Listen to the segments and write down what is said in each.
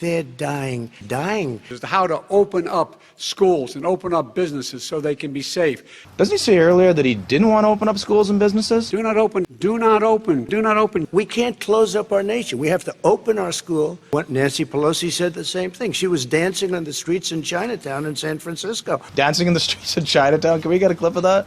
They're dying. As to how to open up schools and open up businesses so they can be safe. Doesn't he say earlier that he didn't want to open up schools and businesses? Do not open, do not open, do not open. We can't close up our nation. We have to open our school. Nancy Pelosi said the same thing. She was dancing on the streets in Chinatown in San Francisco. Dancing in the streets of Chinatown? Can we get a clip of that?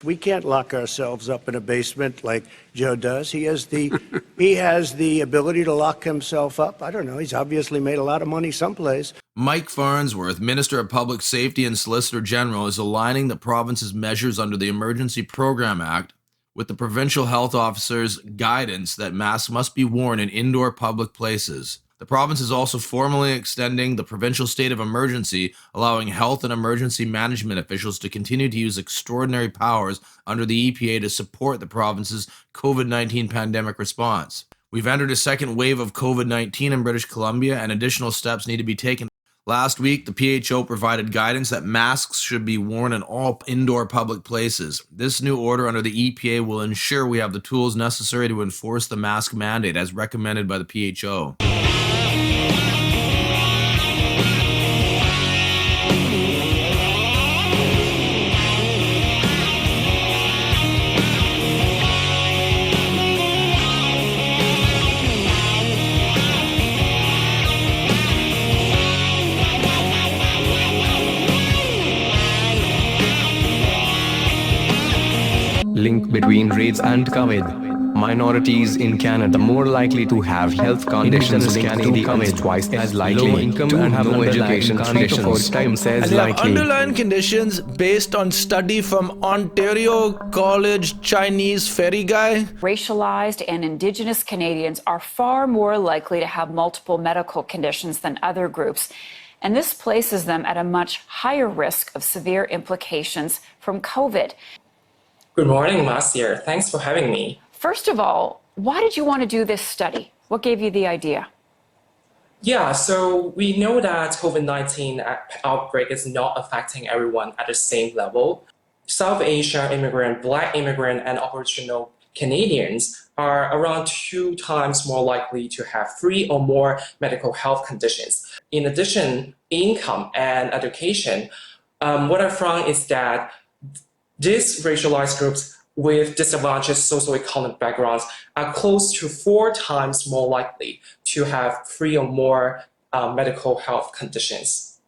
We can't lock ourselves up in a basement like Joe does. He has the ability to lock himself up. I don't know. He's obviously made a lot of money someplace. Mike Farnsworth, Minister of Public Safety and Solicitor General, is aligning the province's measures under the Emergency Program Act with the provincial health officer's guidance that masks must be worn in indoor public places. The province is also formally extending the provincial state of emergency, allowing health and emergency management officials to continue to use extraordinary powers under the EPA to support the province's COVID-19 pandemic response. We've entered a second wave of COVID-19 in British Columbia, and additional steps need to be taken. Last week, the PHO provided guidance that masks should be worn in all indoor public places. This new order under the EPA will ensure we have the tools necessary to enforce the mask mandate as recommended by the PHO. Link between rates and COVID. Minorities in Canada more likely to have health conditions linked to COVID, twice as likely low income and have no education conditions, 3 to 4 times as And they have likely. underlying conditions based on study from Ontario College Chinese ferry guy. Racialized and Indigenous Canadians are far more likely to have multiple medical conditions than other groups, and this places them at a much higher risk of severe implications from COVID. Good morning, Marcia. Thanks for having me. First of all, why did you want to do this study? What gave you the idea? Yeah, so we know that COVID-19 outbreak is not affecting everyone at the same level. South Asian immigrant, Black immigrant, and Aboriginal Canadians are around 2 times more likely to have 3 or more medical health conditions. In addition, income and education, what I found is that these racialized groups with disadvantaged socioeconomic backgrounds are close to 4 times more likely to have 3 or more medical health conditions.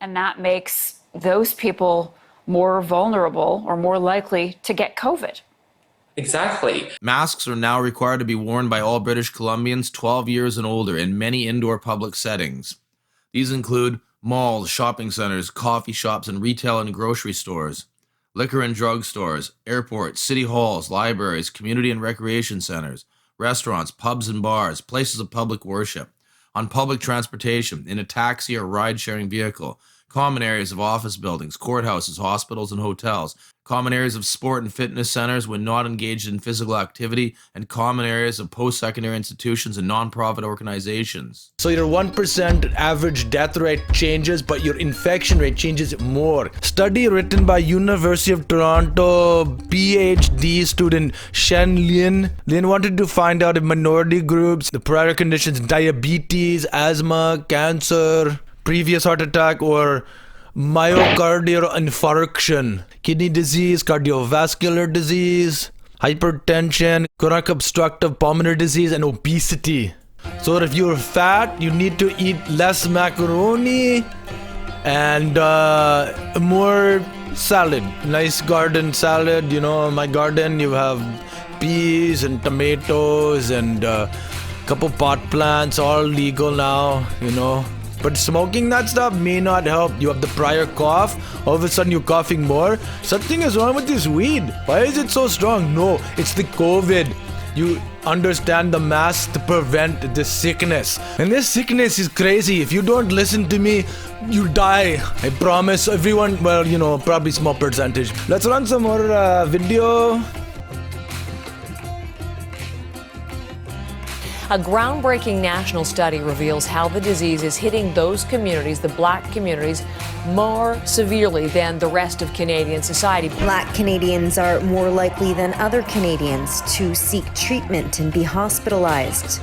And that makes those people more vulnerable or more likely to get COVID. Exactly. Masks are now required to be worn by all British Columbians 12 years and older in many indoor public settings. These include malls, shopping centers, coffee shops, and retail and grocery stores, liquor and drug stores, airports, city halls, libraries, community and recreation centers, restaurants, pubs and bars, places of public worship, on public transportation, in a taxi or ride-sharing vehicle, common areas of office buildings, courthouses, hospitals, and hotels, common areas of sport and fitness centers when not engaged in physical activity, and common areas of post-secondary institutions and nonprofit organizations. So your 1% average death rate changes, but your infection rate changes more. Study written by University of Toronto PhD student Shen Lin. Lin wanted to find out if minority groups, the prior conditions, diabetes, asthma, cancer, previous heart attack, or myocardial infarction, kidney disease, cardiovascular disease, hypertension, chronic obstructive pulmonary disease, and obesity. So if you're fat, you need to eat less macaroni and more salad. Nice garden salad. You know, in my garden you have peas and tomatoes and a couple pot plants, all legal now, you know. But smoking that stuff may not help. You have the prior cough, all of a sudden you're coughing more. Something is wrong with this weed. Why is it so strong? No, it's the COVID. You understand the mask to prevent this sickness. And this sickness is crazy. If you don't listen to me, you die. I promise everyone, well, you know, probably small percentage. Let's run some more video. A groundbreaking national study reveals how the disease is hitting those communities, the Black communities, more severely than the rest of Canadian society. Black Canadians are more likely than other Canadians to seek treatment and be hospitalized.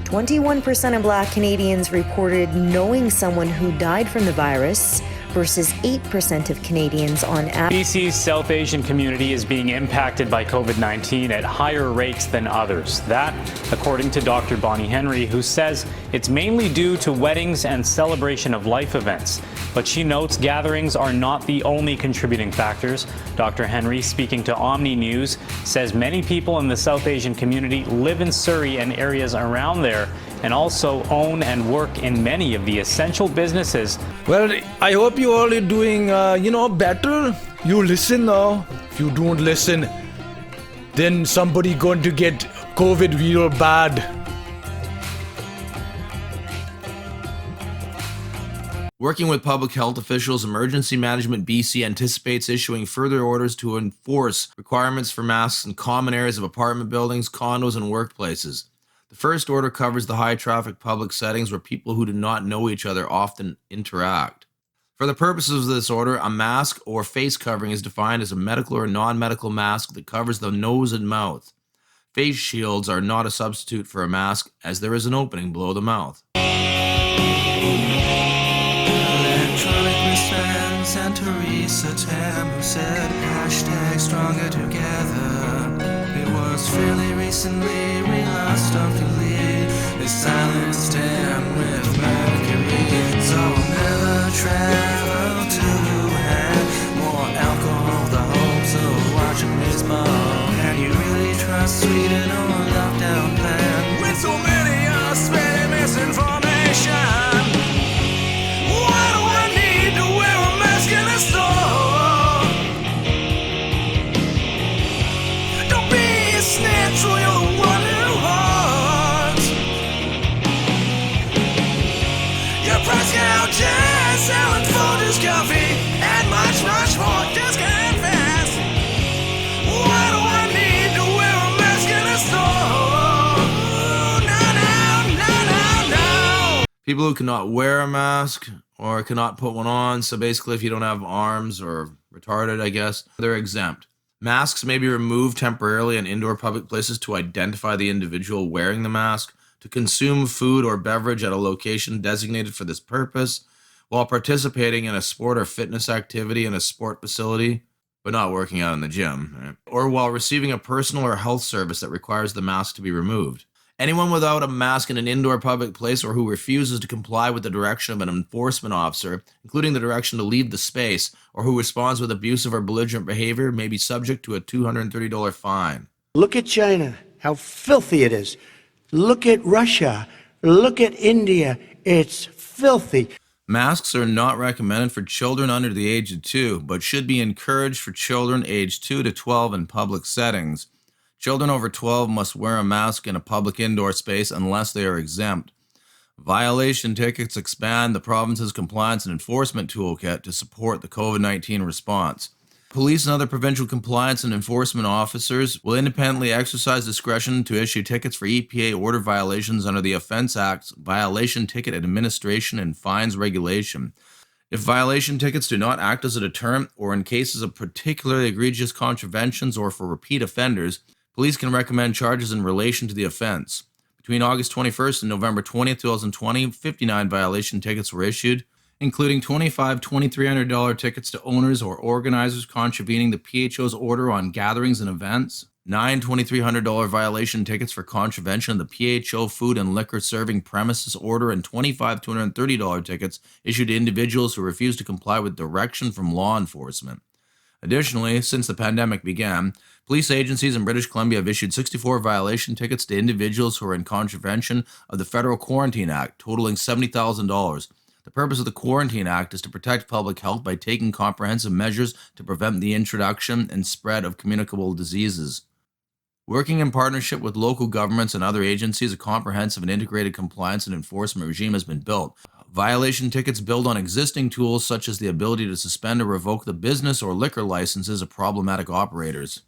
21% of Black Canadians reported knowing someone who died from the virus, versus 8% of Canadians on average. BC's South Asian community is being impacted by COVID-19 at higher rates than others. That, according to Dr. Bonnie Henry, who says it's mainly due to weddings and celebration of life events. But she notes gatherings are not the only contributing factors. Dr. Henry, speaking to Omni News, says many people in the South Asian community live in Surrey and areas around there, and also own and work in many of the essential businesses. Well, I hope you all are doing, better. You listen now. If you don't listen, then somebody going to get COVID real bad. Working with public health officials, Emergency Management BC anticipates issuing further orders to enforce requirements for masks in common areas of apartment buildings, condos, and workplaces. The first order covers the high-traffic public settings where people who do not know each other often interact. For the purposes of this order, a mask or face covering is defined as a medical or non-medical mask that covers the nose and mouth. Face shields are not a substitute for a mask, as there is an opening below the mouth. Electronic wristbands and Teresa Tam, who said #stronger together. It was fairly recently we lost Dr. Lee. They silenced him with mercury. So I'll never travel to Wuhan. More alcohol, the hopes of watching baseball. Can you really trust Sweden or a lockdown plan? With so many spreading misinformation. Why do I need to wear a mask in a store? Don't be a snitch or you're the one who haunts. Your price gouges, selling Folgers coffee, and much, much more. Just confess. Why do I need to wear a mask in a store? No, no, no, no, no. People who cannot wear a mask or cannot put one on, so basically if you don't have arms or retarded, I guess, they're exempt. Masks may be removed temporarily in indoor public places to identify the individual wearing the mask, to consume food or beverage at a location designated for this purpose, while participating in a sport or fitness activity in a sport facility, but not working out in the gym, right? Or while receiving a personal or health service that requires the mask to be removed. Anyone without a mask in an indoor public place or who refuses to comply with the direction of an enforcement officer, including the direction to leave the space, or who responds with abusive or belligerent behavior, may be subject to a $230 fine. Look at China, how filthy it is. Look at Russia. Look at India. It's filthy. Masks are not recommended for children under the age of 2, but should be encouraged for children aged 2 to 12 in public settings. Children over 12 must wear a mask in a public indoor space unless they are exempt. Violation tickets expand the province's compliance and enforcement toolkit to support the COVID-19 response. Police and other provincial compliance and enforcement officers will independently exercise discretion to issue tickets for EPA order violations under the Offence Act's Violation Ticket Administration and Fines Regulation. If violation tickets do not act as a deterrent, or in cases of particularly egregious contraventions or for repeat offenders, police can recommend charges in relation to the offense. Between August 21st and November 20th, 2020, 59 violation tickets were issued, including $25 $2,300 tickets to owners or organizers contravening the PHO's order on gatherings and events, 9 $2,300 violation tickets for contravention of the PHO food and liquor serving premises order, and $25 $230 tickets issued to individuals who refuse to comply with direction from law enforcement. Additionally, since the pandemic began, police agencies in British Columbia have issued 64 violation tickets to individuals who are in contravention of the Federal Quarantine Act, totaling $70,000. The purpose of the Quarantine Act is to protect public health by taking comprehensive measures to prevent the introduction and spread of communicable diseases. Working in partnership with local governments and other agencies, a comprehensive and integrated compliance and enforcement regime has been built. Violation tickets build on existing tools such as the ability to suspend or revoke the business or liquor licenses of problematic operators.